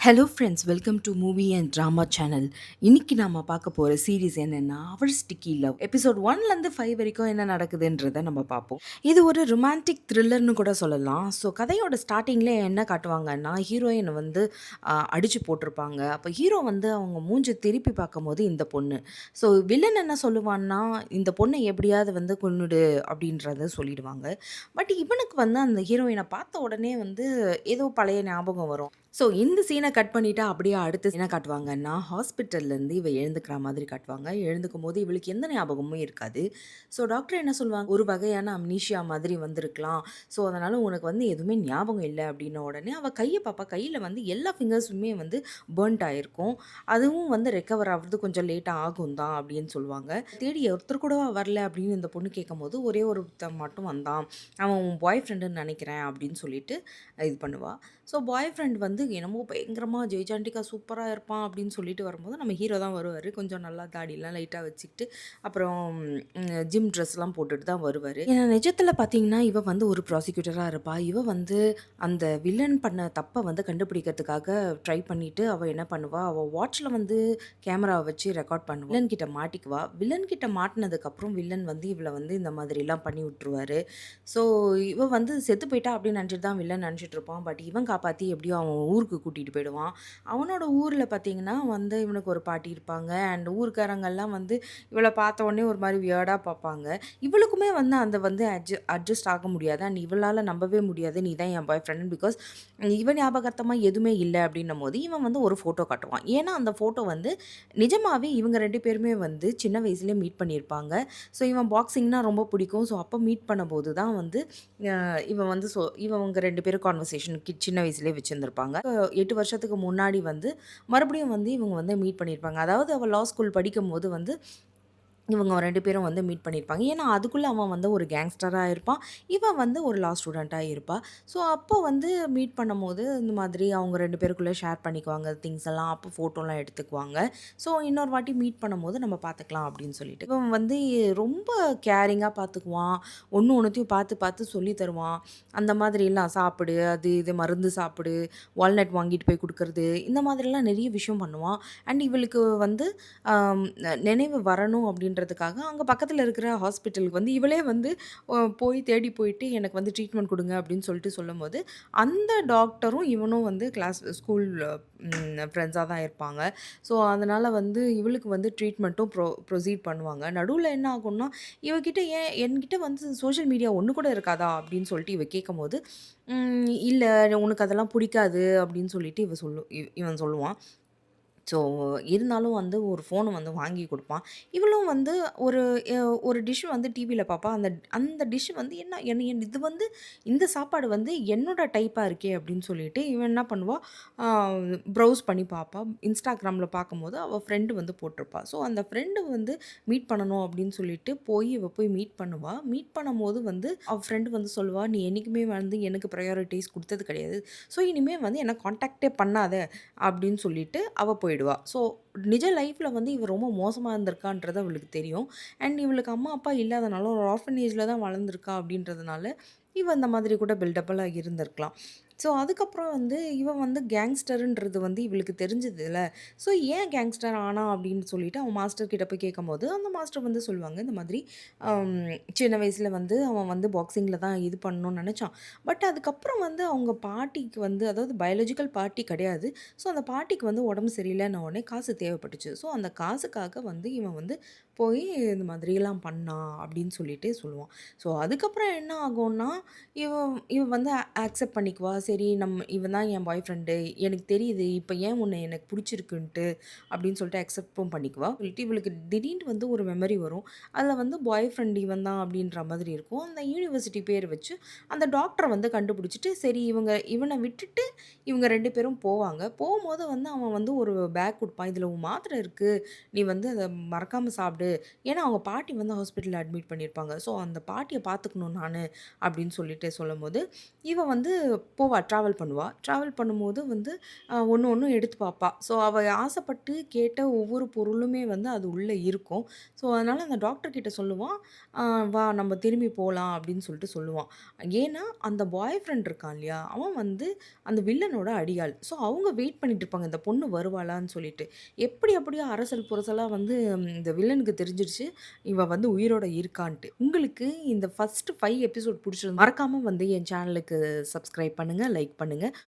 Hello friends, welcome to movie and drama channel. இன்னைக்கு நாம பார்க்க போகிற சீரிஸ் என்னென்னா அவர் ஸ்டிக்கி லவ். எபிசோட் 1லேருந்து 5 வரைக்கும் என்ன நடக்குதுன்றதை நம்ம பார்ப்போம். இது ஒரு ரொமான்டிக் த்ரில்லர்னு கூட சொல்லலாம். ஸோ கதையோட ஸ்டார்டிங்லேயே என்ன காட்டுவாங்கன்னா, ஹீரோயின் வந்து அடித்து போட்டிருப்பாங்க. அப்போ ஹீரோ வந்து அவங்க மூஞ்சி திருப்பி பார்க்கும்போது இந்த பொண்ணு. ஸோ வில்லன் என்ன சொல்லுவான்னா, இந்த பொண்ணை எப்படியாவது வந்து கொன்னுடு அப்படின்றத சொல்லிடுவாங்க. பட் இவனுக்கு வந்து அந்த ஹீரோயினை பார்த்த உடனே வந்து ஏதோ பழைய ஞாபகம் வரும். ஸோ இந்த சீனை கட் பண்ணிட்டா அப்படியே அடுத்த என்ன காட்டுவாங்கன்னா, ஹாஸ்பிட்டல்லேருந்து இவ எழுந்துக்கிற மாதிரி காட்டுவாங்க. எழுந்துக்கும்போது இவளுக்கு எந்த ஞாபகமும் இருக்காது. ஸோ டாக்டர் என்ன சொல்லுவாங்க, ஒரு வகையான அம்னீஷியா மாதிரி வந்திருக்கலாம். ஸோ அதனால உனக்கு வந்து எதுவுமே ஞாபகம் இல்ல அப்படின்ன உடனே அவ கைய பாப்பா. கையில வந்து எல்லா ஃபிங்கர்ஸுமே வந்து பர்ன்ட் ஆயிருக்கும். அதுவும் வந்து ரெக்கவர் ஆகுறது கொஞ்சம் லேட்டா ஆகும் தான் அப்படின்னு சொல்லுவாங்க. தேடி ஒருத்தர் கூடவா வரல அப்படின்னு இந்த பொண்ணு கேட்கும்போது, ஒரே ஒருத்தன் மட்டும் வந்தான். அவன் உன் பாய் ஃப்ரெண்டுன்னு நினைக்கிறேன் அப்படின்னு சொல்லிட்டு இது பண்ணுவா. ஸோ பாய் ஃப்ரெண்ட் வந்து என்னமோ பயங்கரமா ஜெய்சாண்டிக்கா சூப்பரா இருப்பான் அப்படின்னு சொல்லிட்டு வரும்போது, நம்ம ஹீரோ தான் வருவாரு. கொஞ்சம் நல்லா தாடிலாம் லைட்டா வச்சுக்கிட்டு, அப்புறம் ஜிம் ட்ரெஸ்லாம் போட்டுட்டு தான் வருவாரு. ஏன்னா நிஜத்துல பார்த்தீங்கன்னா, இவ வந்து ஒரு ப்ராசிக்யூட்டரா இருப்பா. இவ வந்து அந்த வில்லன் பண்ண தப்ப வந்து கண்டுபிடிக்கிறதுக்காக ட்ரை பண்ணிட்டு, அவ என்ன பண்ணுவா, அவ வாட்ச்ல வந்து கேமராவ வச்சு ரெக்கார்ட் பண்ணுவா. வில்லன் கிட்ட மாட்டிக்குவா. வில்லன் கிட்ட மாட்டுனதுக்கப்புறம் வில்லன் வந்து இவள வந்து இந்த மாதிரிலாம் பண்ணி விட்டுருவாரு. ஸோ இவ வந்து செத்து போயிட்டா அப்படின்னு நினச்சிட்டு தான் வில்லன் நினச்சிட்டு இருப்பான். பட் இவன் காப்பாற்றி எப்படியோ அவன் ஊருக்கு கூட்டிகிட்டு போயிடுவான். அவனோட ஊரில் பார்த்தீங்கன்னா வந்து இவனுக்கு ஒரு பாட்டி இருப்பாங்க. அண்ட் ஊர்க்காரங்கெல்லாம் வந்து இவளை பார்த்த உடனே ஒரு மாதிரி வியர்டாக பார்ப்பாங்க. இவளுக்குமே வந்து அந்த வந்து அட்ஜஸ்ட் ஆக முடியாது. அண்ட் இவளால் நம்பவே முடியாது, நீ தான் என் பாய் ஃப்ரெண்ட். பிகாஸ் இவன் ஞாபகத்தமாக எதுவுமே இல்லை அப்படின்னும் போது இவன் வந்து ஒரு ஃபோட்டோ காட்டுவான். ஏன்னா அந்த ஃபோட்டோ வந்து நிஜமாவே இவங்க 2 பேருமே வந்து சின்ன வயசுலேயே மீட் பண்ணியிருப்பாங்க. ஸோ இவன் பாக்ஸிங்னா ரொம்ப பிடிக்கும். ஸோ அப்போ மீட் பண்ணும்போது தான் வந்து இவன் வந்து இவங்க 2 பேரும் கான்வர்சேஷன் சின்ன வயசுலேயே வச்சிருந்திருப்பாங்க. 8 வருஷத்துக்கு முன்னாடி வந்து மறுபடியும் வந்து இவங்க வந்து மீட் பண்ணியிருப்பாங்க. அதாவது அவள் லா ஸ்கூல் படிக்கும்போது வந்து இவங்க 2 பேரும் வந்து மீட் பண்ணியிருப்பாங்க. ஏன்னா, அதுக்குள்ள அவன் வந்து ஒரு கேங்ஸ்டரா இருப்பான். இவன் வந்து ஒரு லா ஸ்டூடெண்ட்டா இருப்பா. ஸோ, அப்போ வந்து மீட் பண்ணும்போது இந்த மாதிரி அவங்க 2 பேருக்குள்ள ஷேர் பண்ணிக்குவாங்க திங்ஸ் எல்லாம். அப்போ ஃபோட்டோலாம் எடுத்துக்குவாங்க. ஸோ, இன்னொரு வாட்டி மீட் பண்ணும்போது நம்ம பார்த்துக்கலாம் அப்படின்னு சொல்லிட்டு. இவன் வந்து ரொம்ப கேரிங்கா பார்த்துக்குவான். ஒண்ணு ஒண்ணுத்தையும் பார்த்து பார்த்து சொல்லி தருவான். அந்த மாதிரிலாம் சாப்பிடு, அது இது மருந்து சாப்பிடு, வால்நட் வாங்கிட்டு போய் குடுக்குறது, இந்த மாதிரிலாம் நெறைய விஷயம் பண்ணுவான். அண்ட் இவளுக்கு வந்து ஆம், நினைவு வரணும் அப்படின்றதுக்காக அங்கே பக்கத்தில் இருக்கிற ஹாஸ்பிட்டலுக்கு வந்து இவளே வந்து போய் தேடி போயிட்டு எனக்கு வந்து ட்ரீட்மெண்ட் கொடுங்க அப்படின்னு சொல்லிட்டு சொல்லும்போது, அந்த டாக்டரும் இவனும் வந்து ஸ்கூல் ஃப்ரெண்ட்ஸாக தான் இருப்பாங்க. ஸோ அதனால் வந்து இவளுக்கு வந்து ட்ரீட்மெண்ட்டும் ப்ரொசீட் பண்ணுவாங்க. நடுவில் என்ன ஆகும்னா, இவகிட்ட ஏன் என்கிட்ட வந்து சோஷியல் மீடியா ஒன்று கூட இருக்காதா அப்படின்னு சொல்லிட்டு இவ கேட்கும்போது, இல்லை உனக்கு அதெல்லாம் பிடிக்காது அப்படின்னு சொல்லிட்டு இவன் சொல்லுவான். ஸோ, இருந்தாலும் வந்து ஒரு ஃபோன வந்து வாங்கி குடுப்பான். இவளும் வந்து ஒரு அ ஒரு டிஷ் வந்து டிவில பாப்பா. அந்த அந்த டிஷ் வந்து இது வந்து இந்த சாப்பாடு வந்து என்னோட டைப்பா இருக்கே! அப்படின்னு சொல்லிட்டு இவன் என்ன பண்ணுவா, ஆ ப்ரௌஸ் பண்ணி பாப்பா. Instagramல பார்க்கும்போது அவ ஃப்ரெண்ட் வந்து போட்டிருப்பா. ஸோ, அந்த ஃப்ரெண்ட் வந்து மீட் பண்ணணும் அப்படின்னு சொல்லிட்டு இவ போய் மீட் பண்ணுவா. மீட் பண்ணும்போது வந்து அவ ஃப்ரெண்ட் வந்து சொல்லுவா, "நீ என்னைக்குமே வந்து எனக்கு ப்ரையாரிட்டீஸ் குடுத்தது கிடையாது. ஸோ, இனிமே வந்து என்ன கான்டாக்ட்டே பண்ணாத." அப்படின்னு சொல்லிட்டு அவ போயிடுவா. ஸோ நிஜ லைஃப்ல வந்து இவ ரொம்ப மோசமா இருந்திருக்கான்றது அவளுக்கு தெரியும். அண்ட் இவளுக்கு அம்மா, அப்பா இல்லாதனால ஒரு ஆர்ஃபனேஜ்ல தான் வளர்ந்துருக்கா அப்படின்றதுனால, இவ இந்த மாதிரி கூட பில்டப்லாம் இருந்திருக்கலாம். ஸோ அதுக்கப்புறம் வந்து இவ வந்து கேங்ஸ்டர்ன்றது வந்து இவளுக்கு தெரிஞ்சதுல்ல. ஸோ ஏன் கேங்ஸ்டர் ஆனா அப்படின்னு சொல்லிட்டு அவன் மாஸ்டர் கிட்ட போய் கேட்கும்போது, அந்த மாஸ்டர் வந்து சொல்லுவாங்க, இந்த மாதிரி அம் சின்ன வயசுல வந்து அவன் வந்து பாக்ஸிங்ல தான் இது பண்ணணும்னு நெனச்சான். பட் அதுக்கப்புறம் வந்து அவங்க பாட்டிக்கு வந்து அதாவது பயாலஜிக்கல் பாட்டி கிடையாது. ஸோ, அந்த பாட்டிக்கு வந்து உடம்பு சரியில்லன்ன உடனே காசு தேவைப்பட்டுச்சு. ஸோ, அந்த காசுக்காக வந்து இவன் வந்து போய் இந்த மாதிரிலாம் பண்ணான் அப்படின்னு சொல்லிட்டு சொல்லுவான். ஸோ, அதுக்கப்புறம் என்ன ஆகும்னா, இவன் வந்து அக்செப்ட் பண்ணிக்குவா. சரி இவன் தான் என் பாய் ஃப்ரெண்டு. எனக்கு தெரியுது. இப்ப ஏன் உன்ன எனக்கு புடிச்சிருக்குன்ட்டு அப்படின்னு சொல்லிட்டு அக்செப்டும் பண்ணிக்குவா. சொல்லிட்டு இவளுக்கு திடீர்னு வந்து ஒரு மெமரி வரும். அதில வந்து பாய் ஃப்ரெண்ட் இவன் தான் அப்படின்ற மாதிரி இருக்கும். அந்த யூனிவர்சிட்டி பேர் வச்சு அந்த டாக்டர வந்து கண்டுபிடிச்சுட்டு, சரி இவன விட்டுட்டு இவங்க 2 பேரும் போவாங்க. போம்போது வந்து அவன் வந்து ஒரு பேக் குடுப்பான். "இதில உன் மாத்திரை இருக்கு. நீ வந்து அத மறக்காம சாப்பிடு. ஏன்னா அவங்க பாட்டி வந்து ஹாஸ்பிட்டல்ல அட்மிட் பண்ணியிருப்பாங்க. ஸோ அந்த பாட்டிய பார்த்துக்கணும் நானு அப்படின்னு சொல்லிட்டு சொல்லும்போது, இவ வந்து போவா ட்ராவல் பண்ணுவா. ட்ராவல் பண்ணும்போது வந்து ஒண்ணு ஒண்ணும் எடுத்து பார்ப்பா. ஸோ அவ ஆசைப்பட்டு கேட்ட ஒவ்வொரு பொருளுமே வந்து அது உள்ள இருக்கும். ஸோ அதனால அந்த டாக்டர் கிட்ட சொல்லுவான், "அ வா நம்ம திரும்பி போலாம்" அப்படின்னு சொல்லிட்டு சொல்லுவான். ஏன்னா அந்த பாய் ஃப்ரெண்ட் இருக்கான் இல்லையா? அவன் வந்து அந்த வில்லனோட அடியாள். ஸோ அவங்க வெயிட் பண்ணிட்டு இருப்பாங்க. இந்த பொண்ணு வருவாளான்னு சொல்லிட்டு. எப்படியோ அரசல் புரசலா வந்து இந்த வில்லனுக்கு தெரிஞ்சிருச்சு. இவ வந்து உயிரோட இருக்கான்ட்டு. உங்களுக்கு இந்த ஃபர்ஸ்ட் 5 எபிசோட் புடிச்சிருந்தா மறக்காம வந்து என் சேனலுக்கு சப்ஸ்கிரைப் பண்ணுங்க, லைக் பண்ணுங்க.